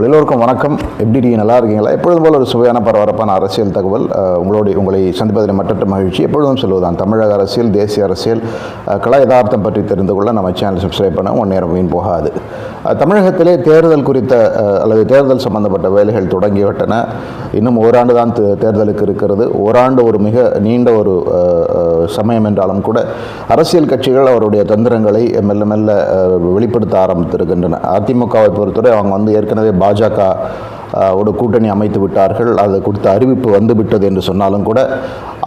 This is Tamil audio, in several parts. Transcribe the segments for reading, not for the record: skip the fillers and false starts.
எல்லோருக்கும் வணக்கம். எப்படி இருக்கீங்க? நல்லா இருக்கீங்களா? எப்பொழுதும் போல் ஒரு சுவையான பரபரப்பான அரசியல் தகவல் உங்களை சந்திப்பதில் மற்றற்ற மகிழ்ச்சி. எப்பொழுதும் சொல்லுவதுதான், தமிழக அரசியல், தேசிய அரசியல், கல யதார்த்தம் பற்றி தெரிந்து கொள்ள நம்ம சேனல் சப்ஸ்கிரைப் பண்ண நேரம் வீண் போகாது. தமிழகத்திலே தேர்தல் குறித்த அல்லது தேர்தல் சம்பந்தப்பட்ட வேலைகள் தொடங்கிவிட்டன. இன்னும் ஓராண்டு தான் தேர்தலுக்கு இருக்கிறது. ஓராண்டு ஒரு மிக நீண்ட ஒரு சமயம் என்றாலும் கூட அரசியல் கட்சிகள் அவருடைய தந்திரங்களை மெல்ல மெல்ல வெளிப்படுத்த ஆரம்பித்திருக்கின்றன. அதிமுகவை பொறுத்தவரை அவங்க ஏற்கனவே பாஜக ஒரு கூட்டணி அமைத்து விட்டார்கள். அது குறித்த அறிவிப்பு வந்துவிட்டது என்று சொன்னாலும் கூட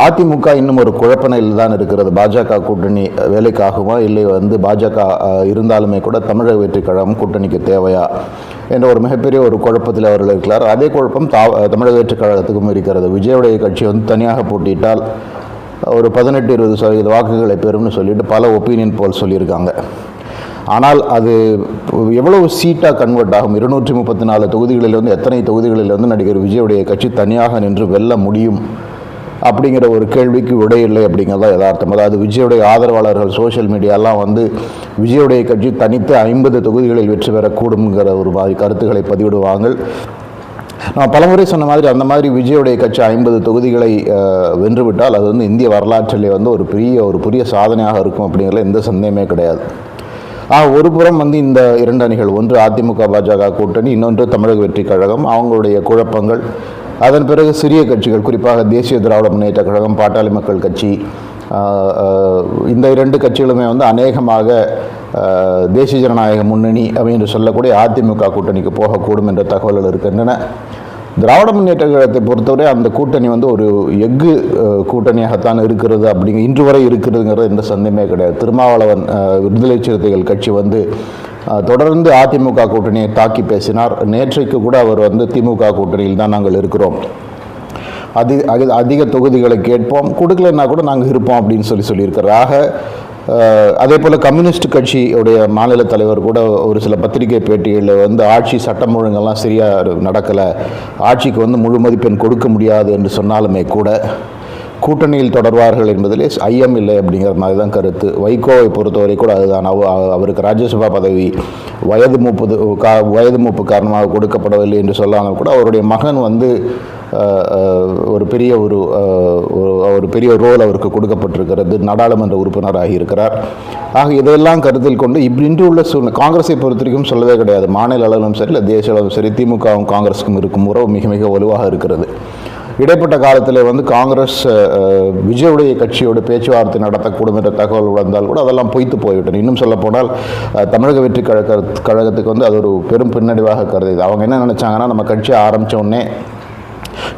அதிமுக இன்னும் ஒரு குழப்ப நிலையில் தான் இருக்கிறது. பாஜக கூட்டணி வேலைக்காகுமா, இல்லை பாஜக இருந்தாலுமே கூட தமிழக வெற்றி கழகம் கூட்டணிக்கு தேவையா என்ற ஒரு மிகப்பெரிய ஒரு குழப்பத்தில் அவர்கள் இருக்கிறார். அதே குழப்பம் தமிழக வெற்றி கழகத்துக்கும் இருக்கிறது. விஜயுடைய கட்சி தனியாக போட்டியிட்டால் ஒரு 18-20% வாக்குகளை பெறும்னு சொல்லிட்டு பல ஒப்பீனியன் போல் சொல்லியிருக்காங்க. ஆனால் அது எவ்வளவு சீட்டாக கன்வெர்ட் ஆகும்? 234 தொகுதிகளில் எத்தனை தொகுதிகளில் நடிகர் விஜயுடைய கட்சி தனியாக நின்று வெல்ல முடியும் அப்படிங்கிற ஒரு கேள்விக்கு விடையில்லை அப்படிங்கிறதா யதார்த்தம். அதாவது விஜயுடைய ஆதரவாளர்கள் சோஷியல் மீடியாலாம் விஜயுடைய கட்சி தனித்து 50 தொகுதிகளில் வெற்றி பெறக்கூடுங்கிற ஒரு மாதிரி கருத்துக்களை பதிவிடுவாங்க. நான் பலமுறை சொன்ன மாதிரி அந்த மாதிரி விஜயுடைய கட்சி 50 தொகுதிகளை வென்றுவிட்டால் அது இந்திய வரலாற்றிலே ஒரு பெரிய சாதனையாக இருக்கும் அப்படிங்கிறதுல எந்த சந்தேகமே கிடையாது. ஒரு புறம் இந்த இரண்டு அணிகள், ஒன்று அதிமுக பாஜக கூட்டணி, இன்னொன்று தமிழக வெற்றி கழகம், அவங்களுடைய குழப்பங்கள். அதன் பிறகு சிறிய கட்சிகள், குறிப்பாக தேசிய திராவிட முன்னேற்ற கழகம், பாட்டாளி மக்கள் கட்சி, இந்த இரண்டு கட்சிகளுமே அநேகமாக தேசிய ஜனநாயக முன்னணி அப்படின்னு சொல்லக்கூடிய அதிமுக கூட்டணிக்கு போகக்கூடும் என்ற தகவல்கள் இருக்கின்றன. திராவிட முன்னேற்ற கழகத்தை பொறுத்தவரை அந்த கூட்டணி ஒரு எஃகு கூட்டணியாகத்தான் இருக்கிறது இன்று வரை இருக்கிறதுங்கிறது எந்த சந்தேகமே கிடையாது. திருமாவளவன் விடுதலை சிறுத்தைகள் கட்சி தொடர்ந்து அதிமுக கூட்டணியை தாக்கி பேசினார். நேற்றைக்கு கூட அவர் திமுக கூட்டணியில் தான் நாங்கள் இருக்கிறோம், அதிக தொகுதிகளை கேட்போம், கொடுக்கலன்னா கூட நாங்கள் இருப்போம் அப்படின்னு சொல்லியிருக்கிறார். ஆக அதே போல் கம்யூனிஸ்ட் கட்சியுடைய மாநில தலைவர் கூட ஒரு சில பத்திரிகை பேட்டிகளில் ஆட்சி சட்டம் ஒழுங்கெல்லாம் சரியாக நடக்கலை, ஆட்சிக்கு முழு மதிப்பெண் கொடுக்க முடியாது என்று சொன்னாலுமே கூட கூட்டணியில் தொடர்வார்கள் என்பதிலே ஐயம் இல்லை அப்படிங்கிற மாதிரி தான் கருத்து. வைகோவை பொறுத்தவரை கூட அதுதான். அவருக்கு ராஜ்யசபா பதவி வயது மூப்பு காரணமாக கொடுக்கப்படவில்லை என்று சொல்லாமல் கூட அவருடைய மகன் ஒரு பெரிய ரோல் அவருக்கு கொடுக்கப்பட்டிருக்கிறது, நாடாளுமன்ற உறுப்பினராகி இருக்கிறார். ஆக இதையெல்லாம் கருத்தில் கொண்டு இன்று உள்ள காங்கிரஸை பொறுத்த வரைக்கும் சொல்லவே கிடையாது. மாநில அளவிலும் சரி, இல்லை தேசிய அளவிலும் சரி, திமுகவும் காங்கிரஸுக்கும் இருக்கும் உறவு மிக மிக வலுவாக இருக்கிறது. இடைப்பட்ட காலத்தில் காங்கிரஸ் விஜயுடைய கட்சியோடு பேச்சுவார்த்தை நடத்தக்கூடும் என்ற தகவல் வந்தால் கூட அதெல்லாம் பொய்த்து போய்விட்டன. இன்னும் சொல்லப்போனால் தமிழக வெற்றி கழகத்துக்கு அது ஒரு பெரும் பின்னடைவாக கருதுது. அவங்க என்ன நினச்சாங்கன்னா, நம்ம கட்சி ஆரம்பித்த உடனே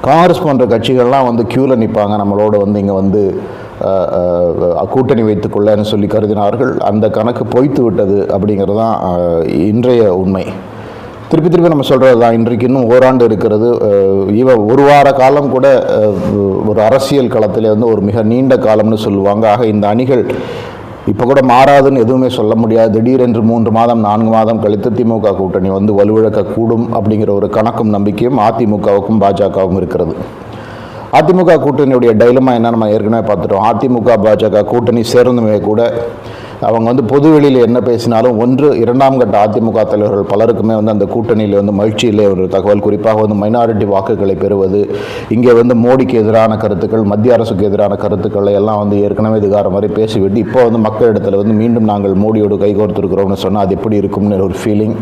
காங்கிரஸ் போன்ற கட்சிகள்லாம் க்யூவில் நிற்பாங்க, நம்மளோட இங்கே கூட்டணி வைத்துக்கொள்ளன்னு சொல்லி கருதினார்கள். அந்த கணக்கு பொய்த்து விட்டது அப்படிங்கிறது தான் இன்றைய உண்மை. திருப்பி நம்ம சொல்கிறது தான், இன்றைக்கு இன்னும் ஓராண்டு இருக்கிறது. ஒரு வார காலம் கூட ஒரு அரசியல் களத்தில் ஒரு மிக நீண்ட காலம்னு சொல்லுவாங்க. ஆக இந்த அணிகள் இப்போ கூட மாறாதுன்னு எதுவுமே சொல்ல முடியாது. திடீரென்று 3 மாதம் 4 மாதம் கழித்து திமுக கூட்டணி வலுவிழக்கக்கூடும் அப்படிங்கிற ஒரு கணக்கும் நம்பிக்கையும் அதிமுகவுக்கும் பாஜகவும் இருக்கிறது. அதிமுக கூட்டணியுடைய டைலமா என்ன நம்ம ஏற்கனவே பார்த்துட்டோம். அதிமுக பாஜக கூட்டணி சேர்ந்துமே கூட அவங்க பொதுவெளியில் என்ன பேசினாலும் இரண்டாம் கட்ட அதிமுக தலைவர்கள் பலருக்குமே அந்த கூட்டணியில் மகிழ்ச்சியிலே ஒரு தகவல். குறிப்பாக மைனாரிட்டி வாக்குகளை பெறுவது, இங்கே மோடிக்கு எதிரான கருத்துக்கள், மத்திய அரசுக்கு எதிரான கருத்துக்களை எல்லாம் ஏற்கனவே இதுகார மாதிரி பேசிவிட்டு இப்போ மக்களிடத்தில் மீண்டும் நாங்கள் மோடியோடு கைகோர்த்திருக்கிறோம்னு சொன்னால் அது எப்படி இருக்கும்னு ஒரு ஃபீலிங்.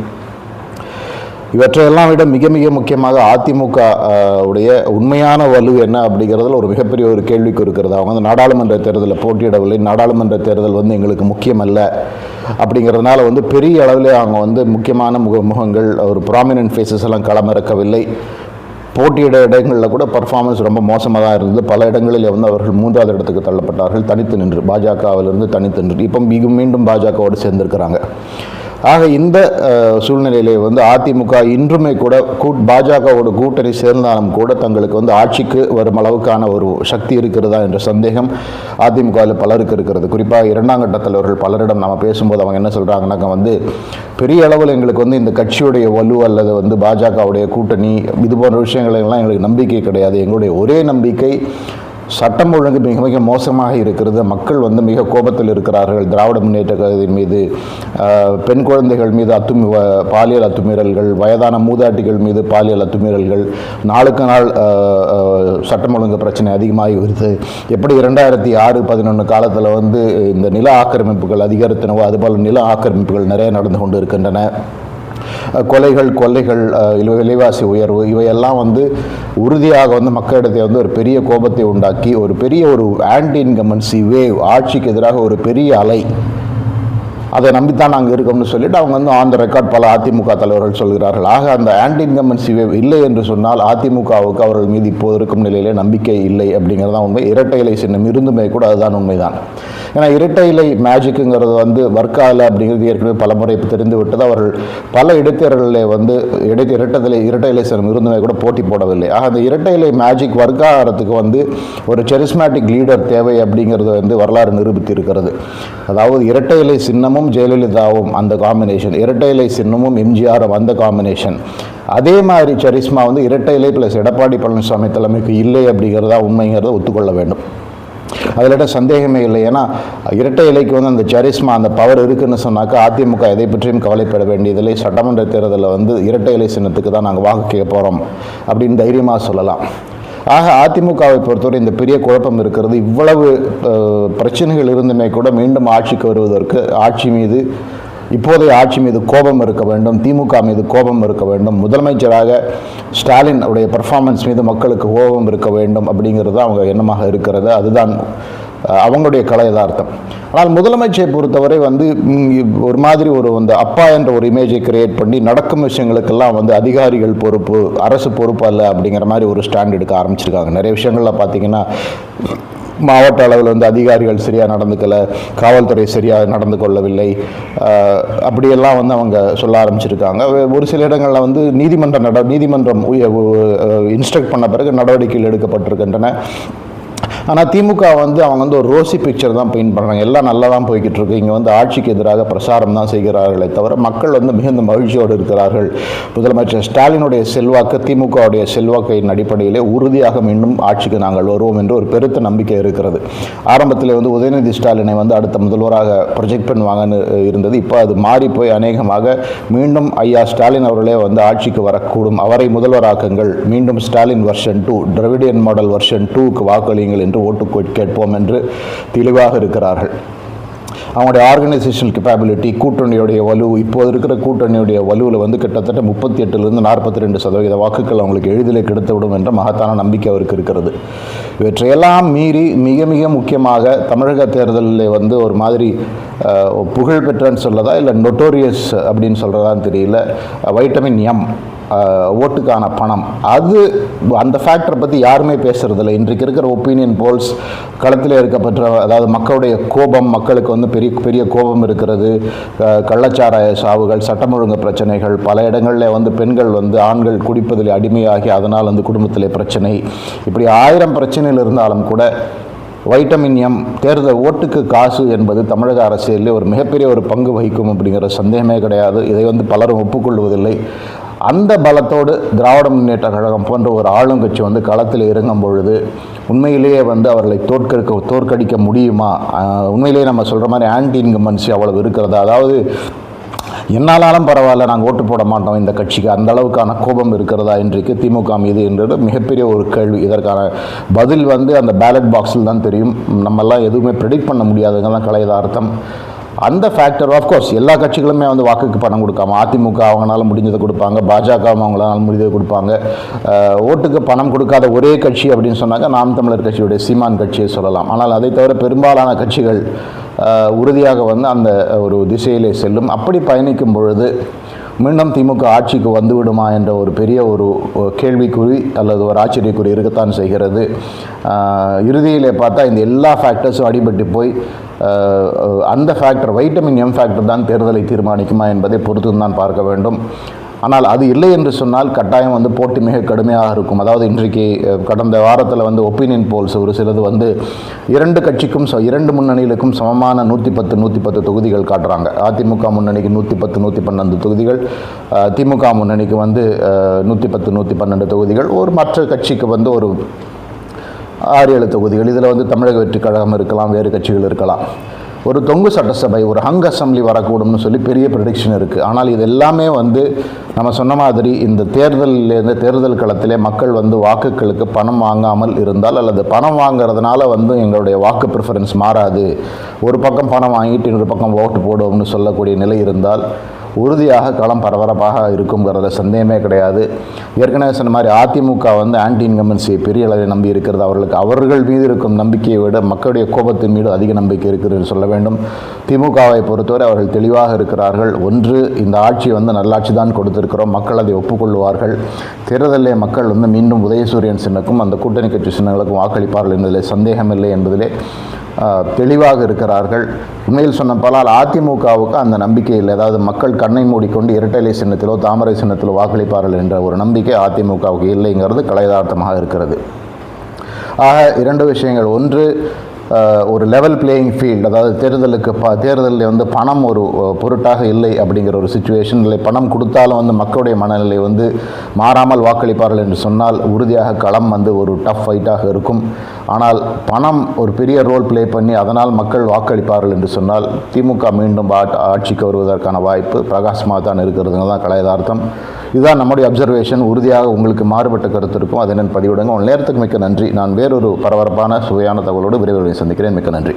இவற்றையெல்லாம் விட மிக மிக முக்கியமாக அதிமுக உடைய உண்மையான வலு என்ன அப்படிங்கிறதுல ஒரு மிகப்பெரிய ஒரு கேள்விக்கு இருக்கிறது. அவங்க நாடாளுமன்ற தேர்தலில் போட்டியிடவில்லை, நாடாளுமன்ற தேர்தல் எங்களுக்கு முக்கியம் அல்ல அப்படிங்கிறதுனால பெரிய அளவில் அவங்க முக்கியமான முகங்கள், ஒரு ப்ராமினன்ட் ஃபேஸஸ் எல்லாம் களமிறக்கவில்லை. போட்டியிட இடங்களில் கூட பர்ஃபார்மன்ஸ் ரொம்ப மோசமாக தான் இருந்தது. பல இடங்களில் அவர்கள் 3வது இடத்துக்கு தள்ளப்பட்டார்கள், தனித்து நின்று, பாஜகவிலிருந்து தனித்து நின்று. இப்போ மீண்டும் பாஜகவோடு சேர்ந்திருக்கிறாங்க. ஆக இந்த சூழ்நிலையிலே அதிமுக இன்றுமே கூட பாஜகவோட கூட்டணி சேர்ந்தாலும் கூட தங்களுக்கு ஆட்சிக்கு வரும் அளவுக்கான ஒரு சக்தி இருக்கிறதா என்ற சந்தேகம் அதிமுகவில் பலருக்கு இருக்கிறது. குறிப்பாக இரண்டாம் கட்ட தலைவர்கள் பலரிடம் நம்ம பேசும்போது அவங்க என்ன சொல்கிறாங்கன்னாக்கா, பெரிய அளவில் எங்களுக்கு இந்த கட்சியுடைய வலு அல்லது பாஜகவுடைய கூட்டணி இது போன்ற விஷயங்களெல்லாம் எங்களுக்கு நம்பிக்கை கிடையாது. எங்களுடைய ஒரே நம்பிக்கை சட்டம் ஒழுங்கு மிக மிக மோசமாக இருக்கிறது. மக்கள் வந்து மிக கோபத்தில் இருக்கிறார்கள் திராவிட முன்னேற்ற கழகத்தின் மீது. பெண் குழந்தைகள் மீது பாலியல் அத்துமீறல்கள், வயதான மூதாட்டிகள் மீது பாலியல் அத்துமீறல்கள், நாளுக்கு நாள் சட்டம் ஒழுங்கு பிரச்சனை அதிகமாகி வருது. எப்படி 2006-11 காலத்தில் வந்து இந்த நில ஆக்கிரமிப்புகள் அதிகரித்தனவோ அதுபோல் நில ஆக்கிரமிப்புகள் நிறைய நடந்து கொண்டு இருக்கின்றன. கொள்ளைகள், விலைவாசி உயர்வு, இவையெல்லாம் வந்து உறுதியாக வந்து மக்களிடத்தை வந்து ஒரு பெரிய கோபத்தை உண்டாக்கி ஒரு பெரிய ஒரு ஆன்டி இன்கம்பன்சி வேவ், ஆட்சிக்கு எதிராக ஒரு பெரிய அலை, அதை நம்பித்தான் நாங்கள் இருக்கோம்னு சொல்லிட்டு அவங்க வந்து ஆன் த ரெக்கார்ட் பல அதிமுக தலைவர்கள் சொல்கிறார்கள். ஆக அந்த ஆன்டி இன்கம்பன்சி வேவ் இல்லை என்று சொன்னால் அதிமுகவுக்கு அவர்கள் மீது இப்போது இருக்கும் நிலையிலே நம்பிக்கை இல்லை அப்படிங்கிறதான் உண்மை. இரட்டை இலை சின்னம் இருந்துமே கூட அதுதான் உண்மைதான். ஏன்னா இரட்டை இலை மேஜிக்குங்கிறது வந்து வர்க்கால அப்படிங்கிறது ஏற்கனவே பல முறை தெரிந்து விட்டது. அவர்கள் பல இடைத்தேர்தலில் வந்து இரட்டை இலை சின்னம் இருந்துமே கூட போட்டி போடவில்லை. ஆக அந்த இரட்டை இலை மேஜிக் வர்க்காரத்துக்கு வந்து ஒரு செரிஸ்மேட்டிக் லீடர் தேவை அப்படிங்கிறது வந்து வரலாறு நிரூபித்து இருக்கிறது. அதாவது இரட்டை இலை சின்னமும் ஜெயலலிதாவும் அந்த காம்பினேஷன், இரட்டை இலை சின்னமும் எம்ஜிஆரும் அந்த காம்பினேஷன், அதே மாதிரி சரிஸ்மா வந்து இரட்டை இலை பிளஸ் எடப்பாடி பழனிசாமி தலைமைக்கு இல்லை அப்படிங்கிறதா உண்மைங்கிறத ஒத்துக்கொள்ள வேண்டும். அதில் சந்தேகமே இல்லை. ஏன்னா இரட்டை இலைக்கு வந்து அந்த சரிஸ்மா, அந்த பவர் இருக்குன்னு சொன்னாக்கா அதிமுக எதை பற்றியும் கவலைப்பட வேண்டியதில்லை. சட்டமன்ற தேர்தலில் வந்து இரட்டை இலை சின்னத்துக்கு தான் நாங்கள் வாக்கு கேட்க போகிறோம் அப்படின்னு தைரியமாக சொல்லலாம். ஆக அதிமுகவை பொறுத்தவரை இந்த பெரிய குழப்பம் இருக்கிறது. இவ்வளவு பிரச்சனைகள் இருந்துமே கூட மீண்டும் ஆட்சிக்கு வருவதற்கு இப்போதைய ஆட்சி மீது கோபம் இருக்க வேண்டும், திமுக மீது கோபம் இருக்க வேண்டும், முதலமைச்சராக ஸ்டாலின் உடைய பெர்ஃபார்மன்ஸ் மீது மக்களுக்கு கோபம் இருக்க வேண்டும் அப்படிங்கிறது அவங்க எண்ணமாக இருக்கிறது. அதுதான் அவங்களுடைய கலை யதார்த்தம். ஆனால் முதலமைச்சரை பொறுத்தவரை வந்து ஒரு மாதிரி அந்த அப்பா என்ற ஒரு இமேஜை கிரியேட் பண்ணி நடக்கும் விஷயங்களுக்கெல்லாம் வந்து அதிகாரிகள் பொறுப்பு, அரசு பொறுப்பு அல்ல அப்படிங்கிற மாதிரி ஒரு ஸ்டாண்ட் எடுக்க ஆரம்பிச்சிருக்காங்க. நிறைய விஷயங்களில் பார்த்தீங்கன்னா மாவட்ட அளவில் வந்து அதிகாரிகள் சரியாக நடந்துக்கலை, காவல்துறை சரியாக நடந்து கொள்ளவில்லை, அப்படியெல்லாம் வந்து அவங்க சொல்ல ஆரம்பிச்சிருக்காங்க. ஒரு சில இடங்களில் வந்து நீதிமன்றம் இன்ஸ்ட்ரக்ட் பண்ண பிறகு நடவடிக்கைகள் எடுக்கப்பட்டிருக்கின்றன. ஆனால் திமுக வந்து அவங்க வந்து ஒரு ரோசி பிக்சர் தான் பெயிண்ட் பண்ணுறாங்க. எல்லாம் நல்லா தான் போய்கிட்டு இருக்கு, இங்கே வந்து ஆட்சிக்கு எதிராக பிரசாரம் தான் செய்கிறார்களே தவிர மக்கள் வந்து மிகுந்த மகிழ்ச்சியோடு இருக்கிறார்கள். முதலமைச்சர் ஸ்டாலினுடைய செல்வாக்கு, திமுகவுடைய செல்வாக்கின் அடிப்படையிலே உறுதியாக மீண்டும் ஆட்சிக்கு நாங்கள் வருவோம் என்று ஒரு பெருத்த நம்பிக்கை இருக்கிறது. ஆரம்பத்தில் வந்து உதயநிதி ஸ்டாலினை வந்து அடுத்த முதல்வராக ப்ரொஜெக்ட் பண்ணுவாங்கன்னு இருந்தது. இப்போ அது மாறி போய் அநேகமாக மீண்டும் ஐயா ஸ்டாலின் அவர்களே வந்து ஆட்சிக்கு வரக்கூடும், அவரை முதல்வராக்குங்கள், மீண்டும் Stalin version 2, Dravidian model version 2க்கு வாக்களியுங்கள் என்று ஓட்டு கேட்போம் என்று தெளிவாக இருக்கிறார்கள். அவங்களுடைய ஆர்கனைசேஷனல் கெப்பாபிலிட்டி, கூட்டணியுடைய வலு, இப்போது இருக்கிற கூட்டணியுடைய வலுவில் வந்து கிட்டத்தட்ட 38% 42% வாக்குகள் அவங்களுக்கு எளிதில் கிடைத்துவிடும் என்ற மகத்தான நம்பிக்கை அவருக்கு இருக்கிறது. இவற்றையெல்லாம் மீறி மிக மிக முக்கியமாக தமிழக தேர்தலில் வந்து ஒரு மாதிரி புகழ் பெற்றன்னு சொல்லதா இல்லை நொட்டோரியஸ் அப்படின்னு சொல்கிறதான்னு தெரியல, வைட்டமின் எம் ஓட்டுக்கான பணம், அந்த ஃபேக்டரை பற்றி யாருமே பேசுகிறதில்ல. இன்றைக்கு இருக்கிற ஒப்பீனியன் போல்ஸ், களத்தில் இருக்கப்பட்ட, அதாவது மக்களுடைய கோபம், மக்களுக்கு வந்து பெரிய கோபம் இருக்கிறது, கள்ளச்சாராய சாவுகள், சட்டம் ஒழுங்கு பிரச்சனைகள், பல இடங்களில் வந்து பெண்கள் வந்து ஆண்கள் குடிப்பதில் அடிமையாகி அதனால் வந்து குடும்பத்திலே பிரச்சனை, இப்படி 1000 பிரச்சனைகள் இருந்தாலும் கூட வைட்டமின் எம் தேர்தல் ஓட்டுக்கு காசு என்பது தமிழக அரசியலில் ஒரு மிகப்பெரிய ஒரு பங்கு வகிக்கும் அப்படிங்கிற சந்தேகமே கிடையாது. இதை வந்து பலரும் ஒப்புக்கொள்வதில்லை. அந்த பலத்தோடு திராவிட முன்னேற்ற கழகம் போன்ற ஒரு ஆளுங்கட்சி வந்து களத்தில் இறங்கும் பொழுது உண்மையிலேயே வந்து அவர்களை தோற்கடிக்க முடியுமா? உண்மையிலேயே நம்ம சொல்கிற மாதிரி ஆன்டி இன்கம்பன்சி அவ்வளவு இருக்கிறதா? அதாவது என்னாலும் பரவாயில்ல, நாங்கள் ஓட்டு போட மாட்டோம் இந்த கட்சிக்கு, அந்த அளவுக்கான கோபம் இருக்கிறதா இன்றைக்கு திமுக மீது என்றது மிகப்பெரிய ஒரு கேள்வி. இதற்கான பதில் வந்து அந்த பேலட் பாக்ஸில் தான் தெரியும். நம்மெல்லாம் எதுவுமே ப்ரெடிக்ட் பண்ண முடியாதுங்க தான் கலை யதார்த்தம். அந்த ஃபேக்டர் ஆஃப்கோர்ஸ் எல்லா கட்சிகளுமே வந்து வாக்குக்கு பணம் கொடுக்காம, அதிமுக அவங்களால முடிஞ்சதை கொடுப்பாங்க, பாஜகவும் அவங்களால முடிஞ்சதை கொடுப்பாங்க. ஓட்டுக்கு பணம் கொடுக்காத ஒரே கட்சி அப்படின்னு சொன்னாங்க நாம் தமிழர் கட்சியுடைய சீமான் கட்சியை சொல்லலாம். ஆனால் அதை தவிர பெரும்பாலான கட்சிகள் உறுதியாக வந்து அந்த ஒரு திசையிலே செல்லும். அப்படி பயணிக்கும் பொழுது மீண்டும் திமுக ஆட்சிக்கு வந்துவிடுமா என்ற ஒரு பெரிய ஒரு கேள்விக்குறி அல்லது ஒரு ஆச்சரியக்குறி இருக்கத்தான் செய்கிறது. இறுதியிலே பார்த்தா இந்த எல்லா ஃபேக்டர்ஸும் அடிபட்டு போய் அந்த ஃபேக்டர், வைட்டமின் எம் ஃபேக்டர் தான் தேர்தலை தீர்மானிக்குமா என்பதை பொறுத்து தான் பார்க்க வேண்டும். ஆனால் அது இல்லை என்று சொன்னால் கட்டாயம் வந்து போட்டி மிக கடுமையாக இருக்கும். அதாவது இன்றைக்கு கடந்த வாரத்தில் வந்து ஒப்பீனியன் போல்ஸ் ஒரு சிலது வந்து இரண்டு முன்னணிகளுக்கும் சமமான 110 தொகுதிகள் காட்டுறாங்க. அதிமுக முன்னணிக்கு 110 112 தொகுதிகள், திமுக முன்னணிக்கு வந்து 110 112 தொகுதிகள், ஒரு மற்ற கட்சிக்கு வந்து ஒரு 6-7 தொகுதிகள். இதில் வந்து தமிழக வெற்றிக் கழகம் இருக்கலாம், வேறு கட்சிகள் இருக்கலாம். ஒரு தொங்கு சட்டசபை, ஒரு ஹங் அசம்பிளி வரக்கூடும்னு சொல்லி பெரிய ப்ரெடிக்ஷன் இருக்குது. ஆனால் இது எல்லாமே வந்து நம்ம சொன்ன மாதிரி இந்த தேர்தல் களத்திலே மக்கள் வந்து வாக்குகளுக்கு பணம் வாங்காமல் இருந்தால், அல்லது பணம் வாங்கிறதுனால வந்து எங்களுடைய வாக்கு ப்ரிஃபரன்ஸ் மாறாது, ஒரு பக்கம் பணம் வாங்கிட்டு இன்னொரு பக்கம் ஓட்டு போடுவோம்னு சொல்லக்கூடிய நிலை இருந்தால் உறுதியாக களம் பரபரப்பாக இருக்குங்கிறத சந்தேகமே கிடையாது. ஏற்கனவே சொன்ன மாதிரி அதிமுக வந்து ஆன்டி இன்கம்பன்சியை பெரிய அளவில் நம்பி இருக்கிறது. அவர்கள் மீது இருக்கும் நம்பிக்கையை விட மக்களுடைய கோபத்தின் மீது அதிக நம்பிக்கை இருக்கிறது சொல்ல வேண்டும். திமுகவை பொறுத்தவரை அவர்கள் தெளிவாக இருக்கிறார்கள். ஒன்று, இந்த ஆட்சி வந்து நல்லாட்சி தான் கொடுத்திருக்கிறோம், மக்கள் அதை ஒப்புக்கொள்வார்கள். தேர்தலிலே மக்கள் வந்து மீண்டும் உதயசூரியன் சின்னக்கும் அந்த கூட்டணி கட்சி சின்னங்களுக்கும் வாக்களிப்பார்கள் என்பதில் சந்தேகமில்லை என்பதிலே தெளிவாக இருக்கிறார்கள். உண்மையில் சொன்ன பலால் அதிமுகவுக்கு அந்த நம்பிக்கை இல்லை. அதாவது மக்கள் கண்ணை மூடிக்கொண்டு இரட்டை சின்னத்திலோ தாமரை சின்னத்திலோ வாக்களிப்பார்கள் என்ற ஒரு நம்பிக்கை அதிமுகவுக்கு இல்லைங்கிறது கலையதார்த்தமாக இருக்கிறது. ஆக 2 விஷயங்கள். ஒன்று, ஒரு லெவல் பிளேயிங் ஃபீல்டு, அதாவது தேர்தலில் வந்து பணம் ஒரு பொருட்டாக இல்லை அப்படிங்கிற ஒரு சுச்சுவேஷன் இல்லை. பணம் கொடுத்தாலும் வந்து மக்களுடைய மனநிலை வந்து மாறாமல் வாக்களிப்பார்கள் என்று சொன்னால் உறுதியாக களம் வந்து ஒரு டஃப் ஃபைட்டாக இருக்கும். ஆனால் பணம் ஒரு பெரிய ரோல் ப்ளே பண்ணி அதனால் மக்கள் வாக்களிப்பார்கள் என்று சொன்னால் திமுக மீண்டும் ஆட்சிக்கு வருவதற்கான வாய்ப்பு பிரகாசமாக தான் இருக்கிறதுங்க தான் கலையதார்த்தம். இதுதான் நம்முடைய அப்சர்வேஷன். உறுதியாக உங்களுக்கு மாறுபட்ட கருத்து இருக்கும், அதை என்னென்னு பதிவிடுங்க. உங்கள் நேரத்துக்கு மிக்க நன்றி. நான் வேறொரு பரபரப்பான சுவையான தகவலோடு விரைவில் சந்திக்கிறேன். மிக்க நன்றி.